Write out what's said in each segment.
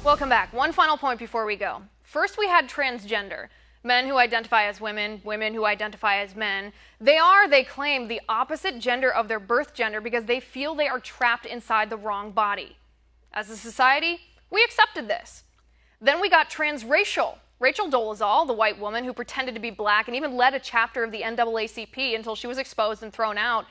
Welcome back. One final point before we go. First, we had transgender. Men who identify as women, women who identify as men. They claim, the opposite gender of their birth gender because they feel they are trapped inside the wrong body. As a society, we accepted this. Then we got transracial. Rachel Dolezal, the white woman who pretended to be black and even led a chapter of the NAACP until she was exposed and thrown out,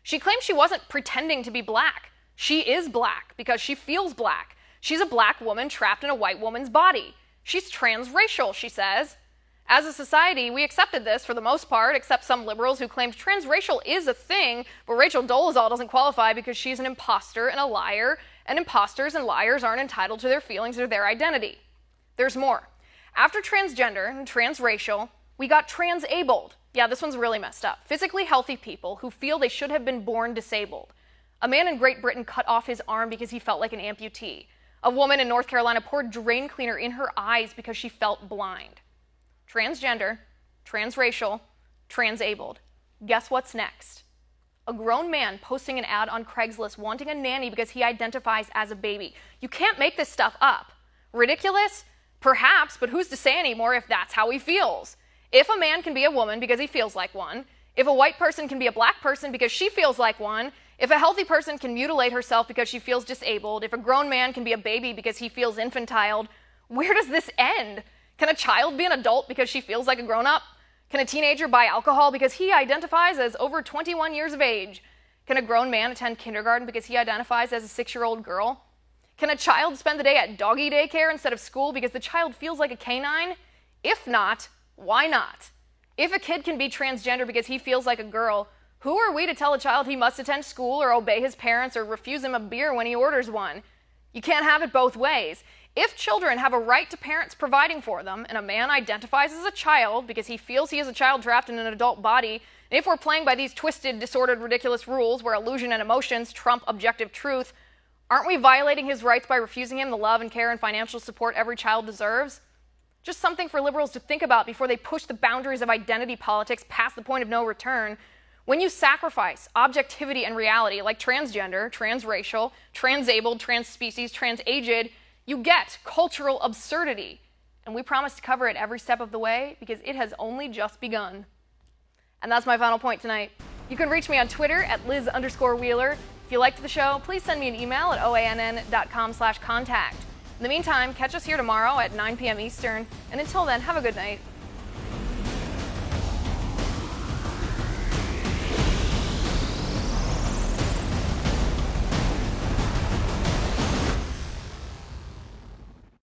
she claimed she wasn't pretending to be black. She is black because she feels black. She's a black woman trapped in a white woman's body. She's transracial, she says. As a society, we accepted this for the most part, except some liberals who claimed transracial is a thing, but Rachel Dolezal doesn't qualify because she's an imposter and a liar, and imposters and liars aren't entitled to their feelings or their identity. There's more. After transgender and transracial, we got transabled. Yeah, this one's really messed up. Physically healthy people who feel they should have been born disabled. A man in Great Britain cut off his arm because he felt like an amputee. A woman in North Carolina poured drain cleaner in her eyes because she felt blind. Transgender, transracial, transabled. Guess what's next? A grown man posting an ad on Craigslist wanting a nanny because he identifies as a baby. You can't make this stuff up. Ridiculous? Perhaps, but who's to say anymore if that's how he feels? If a man can be a woman because he feels like one, if a white person can be a black person because she feels like one, if a healthy person can mutilate herself because she feels disabled, if a grown man can be a baby because he feels infantile, where does this end? Can a child be an adult because she feels like a grown-up? Can a teenager buy alcohol because he identifies as over 21 years of age? Can a grown man attend kindergarten because he identifies as a 6-year-old girl? Can a child spend the day at doggy daycare instead of school because the child feels like a canine? If not, why not? If a kid can be transgender because he feels like a girl, who are we to tell a child he must attend school or obey his parents or refuse him a beer when he orders one? You can't have it both ways. If children have a right to parents providing for them, and a man identifies as a child because he feels he is a child trapped in an adult body, and if we're playing by these twisted, disordered, ridiculous rules where illusion and emotions trump objective truth, aren't we violating his rights by refusing him the love and care and financial support every child deserves? Just something for liberals to think about before they push the boundaries of identity politics past the point of no return. When you sacrifice objectivity and reality like transgender, transracial, transabled, transspecies, transaged, you get cultural absurdity. And we promise to cover it every step of the way because it has only just begun. And that's my final point tonight. You can reach me on Twitter at Liz_Wheeler. If you liked the show, please send me an email at oann.com/contact. In the meantime, catch us here tomorrow at 9 p.m. Eastern. And until then, have a good night.